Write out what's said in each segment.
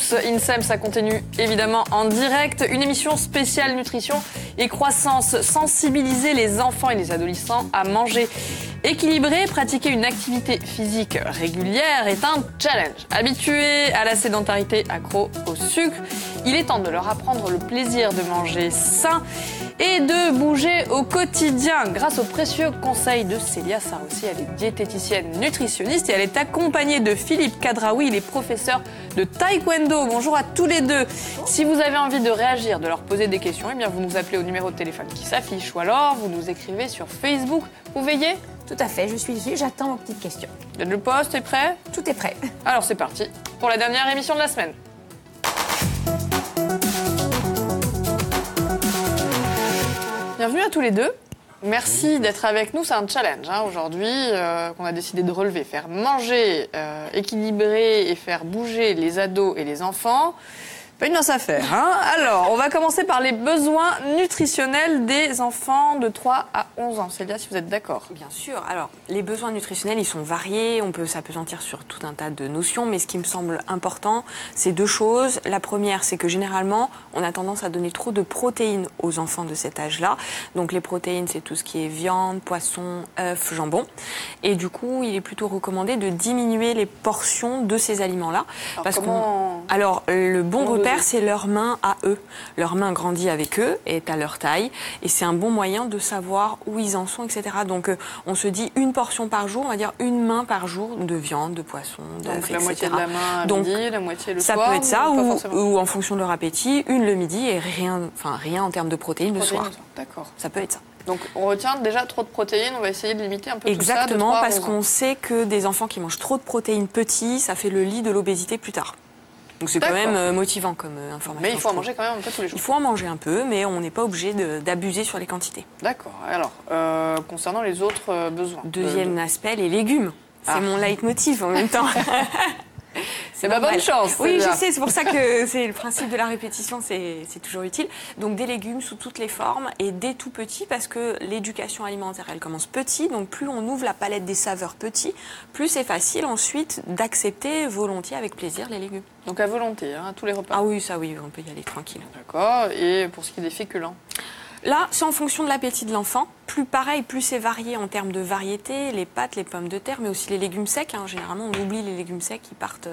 tous, INSEM, ça continue évidemment en direct. Une émission spéciale nutrition et croissance. Sensibiliser les enfants et les adolescents à manger équilibré. Pratiquer une activité physique régulière est un challenge. Habitués à la sédentarité, accro au sucre, il est temps de leur apprendre le plaisir de manger sain et de bouger au quotidien. Grâce aux précieux conseils de Célia Sarossi, elle est diététicienne nutritionniste et elle est accompagnée de Philippe Kadraoui, il est professeur de taekwondo. Bonjour à tous les deux. Si vous avez envie de réagir, de leur poser des questions, eh bien vous nous appelez au numéro de téléphone qui s'affiche ou alors vous nous écrivez sur Facebook. Vous veillez ? Tout à fait, je suis ici, j'attends vos petites questions. Le poste est prêt ? Tout est prêt. Alors c'est parti pour la dernière émission de la semaine. Bienvenue à tous les deux. Merci d'être avec nous. C'est un challenge aujourd'hui qu'on a décidé de relever. Faire manger équilibré et faire bouger les ados et les enfants. Pas une mince affaire. Alors, on va commencer par les besoins nutritionnels des enfants de 3 à 11 ans. Célia, si vous êtes d'accord. Bien sûr. Alors, les besoins nutritionnels, ils sont variés. On peut s'appesantir sur tout un tas de notions. Mais ce qui me semble important, c'est deux choses. La première, c'est que généralement, on a tendance à donner trop de protéines aux enfants de cet âge-là. Donc, les protéines, c'est tout ce qui est viande, poisson, œufs, jambon. Et du coup, il est plutôt recommandé de diminuer les portions de ces aliments-là. Alors, le bon repère, c'est leur main à eux. Leur main grandit avec eux, est à leur taille, et c'est un bon moyen de savoir où ils en sont, etc. Donc, on se dit une portion par jour, on va dire une main par jour de viande, de poisson, d'œufs, etc. Donc, la moitié de la main à midi, la moitié le soir. Ça peut être ça, ou en fonction de leur appétit, une le midi et rien en termes de protéines le soir. D'accord. Ça peut être ça. Donc, on retient déjà trop de protéines, on va essayer de limiter un peu tout ça. Exactement, parce qu'on sait que des enfants qui mangent trop de protéines petits, ça fait le lit de l'obésité plus tard. Donc c'est quand même motivant comme information. Mais il faut en manger quand même un peu tous les jours. Il faut en manger un peu, mais on n'est pas obligé d'abuser sur les quantités. D'accord. Alors, concernant les autres besoins. Deuxième aspect, les légumes. C'est mon leitmotiv en même temps. C'est ma bonne chance. Oui, je sais, c'est pour ça que c'est le principe de la répétition, c'est toujours utile. Donc des légumes sous toutes les formes et dès tout petit, parce que l'éducation alimentaire, elle commence petit, donc plus on ouvre la palette des saveurs petits, plus c'est facile ensuite d'accepter volontiers, avec plaisir, les légumes. Donc à volonté, à tous les repas. Ah oui, ça oui, on peut y aller tranquille. D'accord, et pour ce qui est des féculents? Là, c'est en fonction de l'appétit de l'enfant. Plus c'est varié en termes de variété, les pâtes, les pommes de terre, mais aussi les légumes secs. Généralement, on oublie les légumes secs qui partent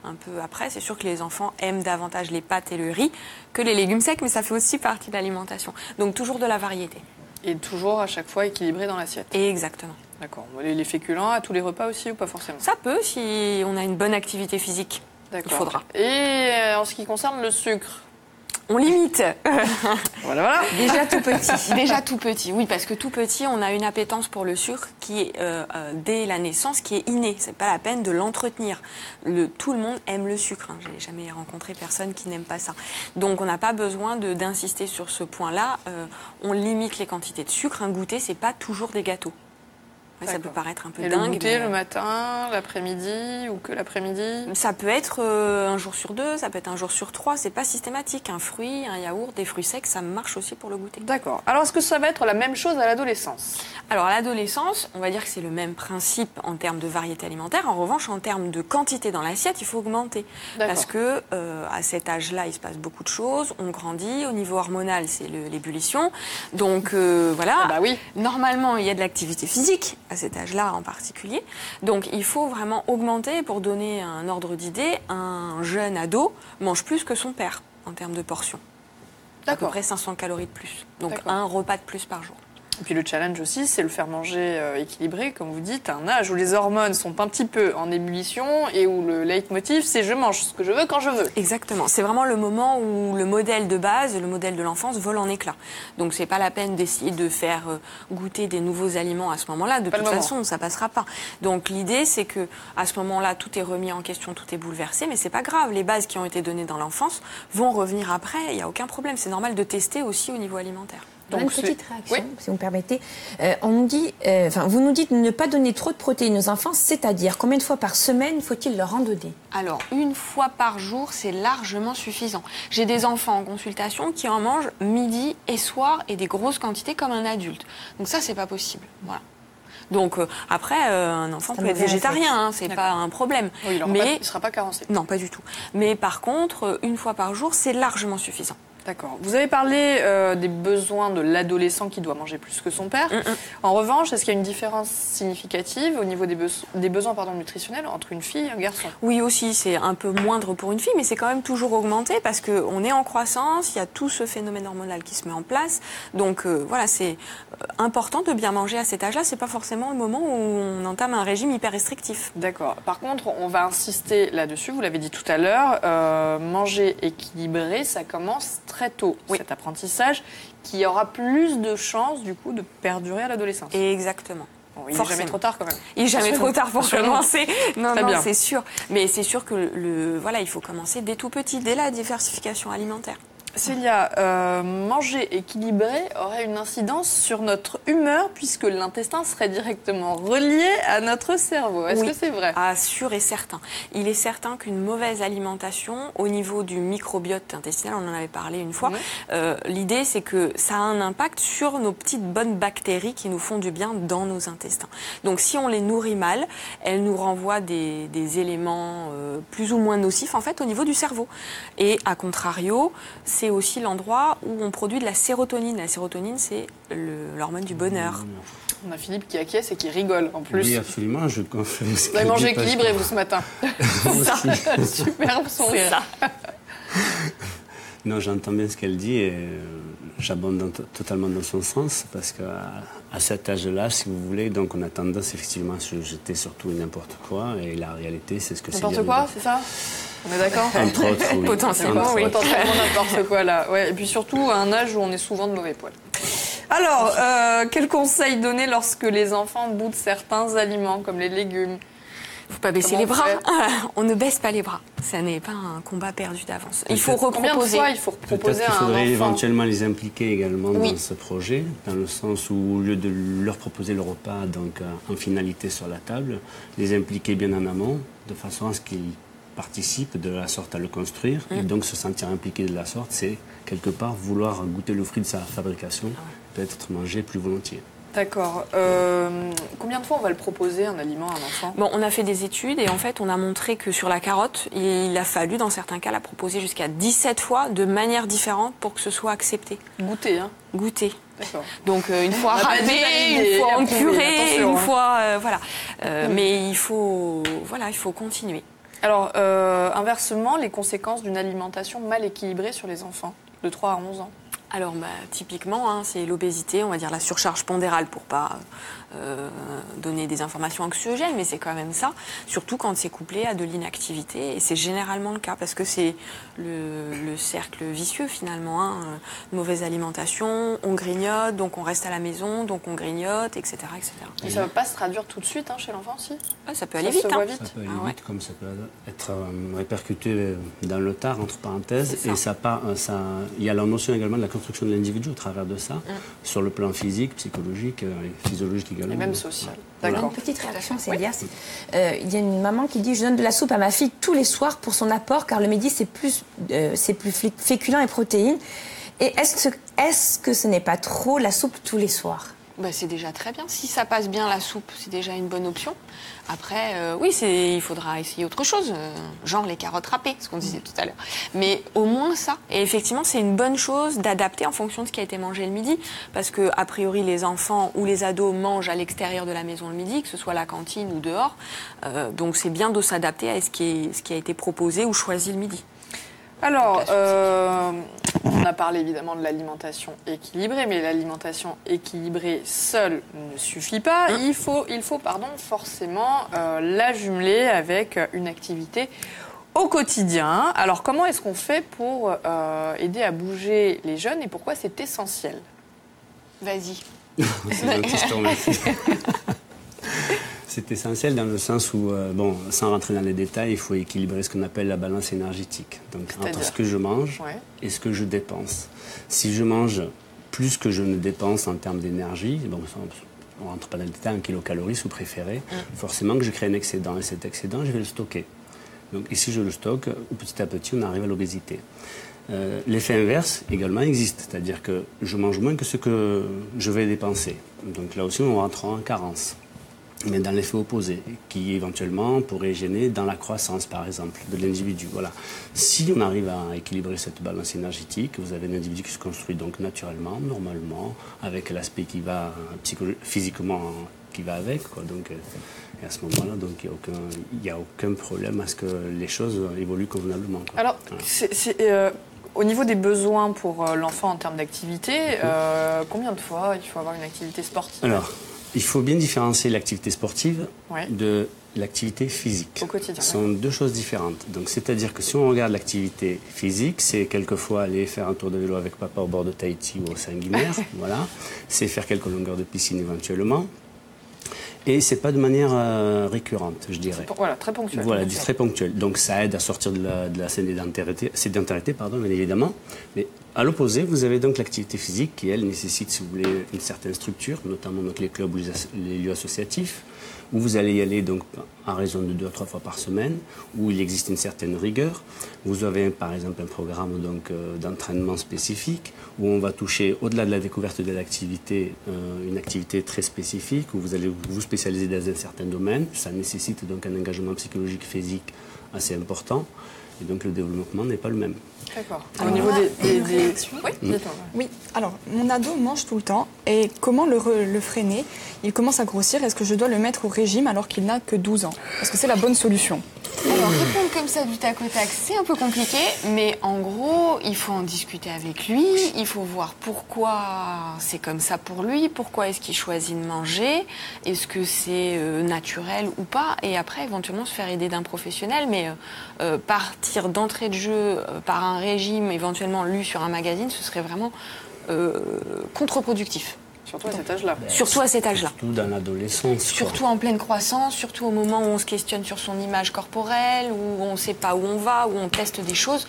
un peu après. C'est sûr que les enfants aiment davantage les pâtes et le riz que les légumes secs, mais ça fait aussi partie de l'alimentation. Donc toujours de la variété. Et toujours à chaque fois équilibré dans l'assiette. Exactement. D'accord. Les féculents à tous les repas aussi ou pas forcément? Ça peut si on a une bonne activité physique. D'accord. Il faudra. Et en ce qui concerne le sucre? On limite. Voilà. Déjà tout petit. Déjà tout petit, oui, parce que tout petit, on a une appétence pour le sucre qui est, dès la naissance, qui est innée. C'est pas la peine de l'entretenir. Tout le monde aime le sucre. J'ai jamais rencontré personne qui n'aime pas ça. Donc, on n'a pas besoin d'insister sur ce point-là. On limite les quantités de sucre. Un goûter, c'est pas toujours des gâteaux. Ouais, ça peut paraître un peu dingue. Le goûter le matin, l'après-midi ou que l'après-midi? Ça peut être un jour sur 2, ça peut être un jour sur 3, c'est pas systématique. Un fruit, un yaourt, des fruits secs, ça marche aussi pour le goûter. D'accord. Alors est-ce que ça va être la même chose à l'adolescence? Alors à l'adolescence, on va dire que c'est le même principe en termes de variété alimentaire. En revanche, en termes de quantité dans l'assiette, il faut augmenter. Parce que à cet âge-là, il se passe beaucoup de choses. On grandit. Au niveau hormonal, c'est l'ébullition. Donc voilà. Ah bah oui. Normalement, il y a de l'activité physique à cet âge-là en particulier. Donc, il faut vraiment augmenter. Pour donner un ordre d'idée, un jeune ado mange plus que son père en termes de portions. À peu près 500 calories de plus. Donc, un repas de plus par jour. Et puis le challenge aussi, c'est le faire manger équilibré, comme vous dites, à un âge où les hormones sont un petit peu en ébullition et où le leitmotiv, c'est je mange ce que je veux quand je veux. Exactement. C'est vraiment le moment où le modèle de base, le modèle de l'enfance vole en éclats. Donc c'est pas la peine d'essayer de faire goûter des nouveaux aliments à ce moment-là. De toute façon, ça passera pas. Donc l'idée, c'est que à ce moment-là, tout est remis en question, tout est bouleversé, mais c'est pas grave. Les bases qui ont été données dans l'enfance vont revenir après. Il y a aucun problème. C'est normal de tester aussi au niveau alimentaire. Donc, une petite réaction, si vous me permettez. On nous dit, vous nous dites ne pas donner trop de protéines aux enfants, c'est-à-dire combien de fois par semaine faut-il leur en donner? Alors, une fois par jour, c'est largement suffisant. J'ai des enfants en consultation qui en mangent midi et soir et des grosses quantités comme un adulte. Donc ça, c'est pas possible. Voilà. Donc après, un enfant peut être végétarien, c'est pas un problème. Oui, mais il ne sera pas carencé. Non, pas du tout. Mais par contre, une fois par jour, c'est largement suffisant. D'accord. Vous avez parlé des besoins de l'adolescent qui doit manger plus que son père. En revanche, est-ce qu'il y a une différence significative au niveau des besoins nutritionnels entre une fille et un garçon? Oui, aussi, c'est un peu moindre pour une fille, mais c'est quand même toujours augmenté parce qu'on est en croissance, il y a tout ce phénomène hormonal qui se met en place. Donc voilà, c'est important de bien manger à cet âge-là. C'est pas forcément le moment où on entame un régime hyper restrictif. D'accord. Par contre, on va insister là-dessus, vous l'avez dit tout à l'heure, manger équilibré, ça commence très tôt, cet apprentissage, qui aura plus de chances, du coup, de perdurer à l'adolescence. Exactement. Bon, il n'est jamais trop tard, quand même. Il n'est jamais trop tard pour commencer. Non, c'est sûr. Mais c'est sûr que il faut commencer dès tout petit, dès la diversification alimentaire. Célia, manger équilibré aurait une incidence sur notre humeur puisque l'intestin serait directement relié à notre cerveau. Est-ce que c'est vrai? Ah, sûr et certain. Il est certain qu'une mauvaise alimentation au niveau du microbiote intestinal, on en avait parlé une fois, l'idée c'est que ça a un impact sur nos petites bonnes bactéries qui nous font du bien dans nos intestins. Donc si on les nourrit mal, elles nous renvoient des éléments plus ou moins nocifs en fait au niveau du cerveau. Et à contrario, c'est aussi l'endroit où on produit de la sérotonine. La sérotonine, c'est l'hormone du bonheur. On a Philippe qui acquiesce et qui rigole en plus. Oui, absolument. Je confirme. Vous avez mangé équilibré, vous, ce matin. Superbe sourire. Non, j'entends bien ce qu'elle dit et j'abonde totalement dans son sens parce qu'à cet âge-là, si vous voulez, donc on a tendance effectivement à se jeter sur tout et n'importe quoi et la réalité, c'est ce que c'est. N'importe quoi, c'est ça? On est d'accord? Entre autres, oui. Potentiellement, oui. Potentiellement n'importe quoi, là. Ouais, et puis surtout, à un âge où on est souvent de mauvais poil. Alors, quels conseils donner lorsque les enfants boutent certains aliments, comme les légumes? Il ne faut pas baisser les bras. On ne baisse pas les bras. Ça n'est pas un combat perdu d'avance. Il faut reproposer. Combien de fois il faut reproposer à un enfant? Il faudrait éventuellement les impliquer également dans ce projet, dans le sens où, au lieu de leur proposer le repas donc, en finalité sur la table, les impliquer bien en amont, de façon à ce qu'ils participent de la sorte à le construire. Et donc se sentir impliqué de la sorte, c'est quelque part vouloir goûter le fruit de sa fabrication, peut-être manger plus volontiers. D'accord. Combien de fois on va le proposer, un aliment à un enfant? Bon, on a fait des études et en fait, on a montré que sur la carotte, il a fallu, dans certains cas, la proposer jusqu'à 17 fois de manière différente pour que ce soit accepté. Goûter, hein? Goûter. D'accord. Donc, une fois râpé, une fois en purée, une fois... voilà. Mais il faut continuer. Alors, inversement, les conséquences d'une alimentation mal équilibrée sur les enfants de 3 à 11 ans? Alors, typiquement, c'est l'obésité, on va dire la surcharge pondérale pour pas donner des informations anxiogènes, mais c'est quand même ça, surtout quand c'est couplé à de l'inactivité. Et c'est généralement le cas parce que c'est le cercle vicieux finalement. Une mauvaise alimentation, on grignote, donc on reste à la maison, donc on grignote, etc. etc. Et ça ne va pas se traduire tout de suite chez l'enfant aussi? Ça peut aller vite. Ça peut aller vite, comme ça peut être répercuté dans le tard, entre parenthèses. Et il y a la notion également de la construction de l'individu au travers de ça, sur le plan physique, psychologique et physiologique également. Et même social. D'accord. Une petite réaction, c'est Célia. Il y a une maman qui dit « Je donne de la soupe à ma fille tous les soirs pour son apport, car le midi, c'est plus féculent et protéines. » Et est-ce que ce n'est pas trop la soupe tous les soirs? C'est déjà très bien. Si ça passe bien la soupe, c'est déjà une bonne option. Après, oui, il faudra essayer autre chose, genre les carottes râpées, ce qu'on disait tout à l'heure. Mais au moins ça. Et effectivement, c'est une bonne chose d'adapter en fonction de ce qui a été mangé le midi. Parce que, a priori, les enfants ou les ados mangent à l'extérieur de la maison le midi, que ce soit à la cantine ou dehors. Donc c'est bien de s'adapter à ce qui a été proposé ou choisi le midi. Alors, on a parlé évidemment de l'alimentation équilibrée, mais l'alimentation équilibrée seule ne suffit pas. Il faut forcément la jumeler avec une activité au quotidien. Alors, comment est-ce qu'on fait pour aider à bouger les jeunes et pourquoi c'est essentiel? Vas-y. C'est gentil, je te remercie. C'est essentiel dans le sens où, sans rentrer dans les détails, il faut équilibrer ce qu'on appelle la balance énergétique. Donc, entre ce que je mange et ce que je dépense. Si je mange plus que je ne dépense en termes d'énergie, on ne rentre pas dans les détails, en kilocalories sous préféré, forcément que je crée un excédent. Et cet excédent, je vais le stocker. Donc, et si je le stocke, petit à petit, on arrive à l'obésité. L'effet inverse également existe, c'est-à-dire que je mange moins que ce que je vais dépenser. Donc là aussi, on rentre en carence. mais dans l'effet opposé, qui éventuellement pourrait gêner dans la croissance, par exemple, de l'individu. Voilà. Si on arrive à équilibrer cette balance énergétique, vous avez un individu qui se construit donc naturellement, normalement, avec l'aspect qui va physiquement qui va avec, quoi. Donc, et à ce moment-là, donc il n'y a aucun problème à ce que les choses évoluent convenablement, quoi. Alors, au niveau des besoins pour l'enfant en termes d'activité, combien de fois il faut avoir une activité sportive? Alors, il faut bien différencier l'activité sportive de l'activité physique. Au quotidien. Ce sont deux choses différentes. Donc, c'est-à-dire que si on regarde l'activité physique, c'est quelquefois aller faire un tour de vélo avec papa au bord de Tahiti ou au Saint-Guimer. Voilà. C'est faire quelques longueurs de piscine éventuellement. Et c'est pas de manière récurrente, je dirais. Voilà, très ponctuel. Voilà, très ponctuel. Donc ça aide à sortir de la sédentarité, bien évidemment. Mais à l'opposé, vous avez donc l'activité physique qui, elle, nécessite, si vous voulez, une certaine structure, notamment donc les clubs ou les lieux associatifs, où vous allez y aller donc à raison de 2 à 3 fois par semaine, où il existe une certaine rigueur. Vous avez par exemple un programme donc d'entraînement spécifique, où on va toucher, au-delà de la découverte de l'activité, une activité très spécifique, où vous allez vous spécialiser dans un certain domaine. Ça nécessite donc un engagement psychologique, physique assez important. Et donc le développement n'est pas le même. D'accord. Au niveau des oui, dites-moi. Oui, alors mon ado mange tout le temps et comment le freiner? Il commence à grossir, est-ce que je dois le mettre au régime alors qu'il n'a que 12 ans? Est-ce que c'est la bonne solution? Alors répondre comme ça du tac au tac, c'est un peu compliqué, mais en gros, il faut en discuter avec lui, il faut voir pourquoi c'est comme ça pour lui, pourquoi est-ce qu'il choisit de manger, est-ce que c'est naturel ou pas, et après éventuellement se faire aider d'un professionnel, mais partir d'entrée de jeu par un régime éventuellement lu sur un magazine, ce serait vraiment contre-productif. Surtout à cet âge-là. Surtout à cet âge-là. Surtout dans l'adolescence. Surtout en pleine croissance, surtout au moment où on se questionne sur son image corporelle, où on ne sait pas où on va, où on teste des choses.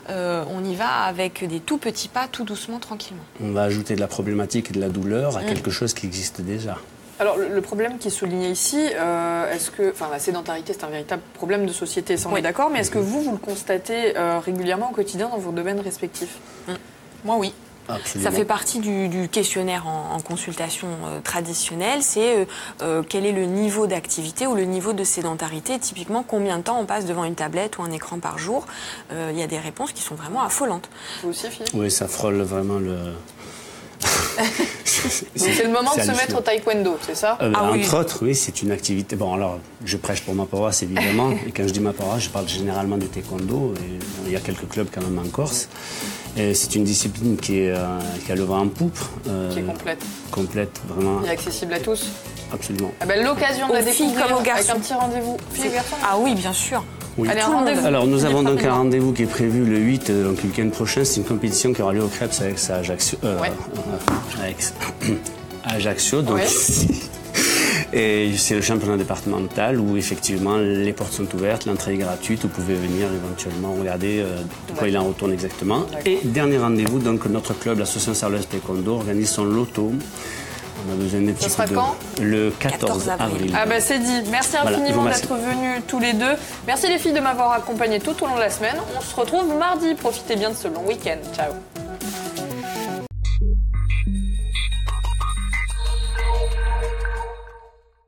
On y va avec des tout petits pas, tout doucement, tranquillement. On va ajouter de la problématique et de la douleur à quelque chose qui existe déjà. Alors, le problème qui est souligné ici, est-ce que... Enfin, la sédentarité, c'est un véritable problème de société, ça on est d'accord, mais est-ce que vous le constatez régulièrement au quotidien dans vos domaines respectifs? Moi, oui. Absolument. Ça fait partie du questionnaire en consultation traditionnelle. C'est quel est le niveau d'activité ou le niveau de sédentarité. Typiquement, combien de temps on passe devant une tablette ou un écran par jour. Il y a des réponses qui sont vraiment affolantes. Vous aussi, Philippe? Oui, ça frôle vraiment le... C'est le moment de se mettre au taekwondo, c'est ça? Entre autres, oui, c'est une activité... Bon, alors, je prêche pour ma paroisse, évidemment. Et quand je dis ma paroisse, je parle généralement du taekwondo. Et il y a quelques clubs quand même en Corse. Et c'est une discipline qui a le vent en poupe. Qui est complète. Complète, vraiment. Et accessible à tous. Absolument. Ah ben, l'occasion de la découvrir comme aux avec un petit rendez-vous. Filles et garçons? Ah oui, bien sûr. Oui. Allez, un rendez-vous. Alors, nous avons donc un rendez-vous qui est prévu le 8, donc le week-end prochain. C'est une compétition qui aura lieu au Crêpes avec Ajaccio. Ajaccio, donc. Ouais. Et c'est le championnat départemental où effectivement les portes sont ouvertes, l'entrée est gratuite, vous pouvez venir éventuellement regarder de quoi il en retourne exactement. Et dernier rendez-vous, donc notre club, l'association Sarloise Taekwondo, organise son loto. On a besoin des petits coups de... quand? Le 14 avril. Ah ben c'est dit. Merci infiniment d'être venus tous les deux. Merci les filles de m'avoir accompagné tout au long de la semaine. On se retrouve mardi. Profitez bien de ce long week-end. Ciao.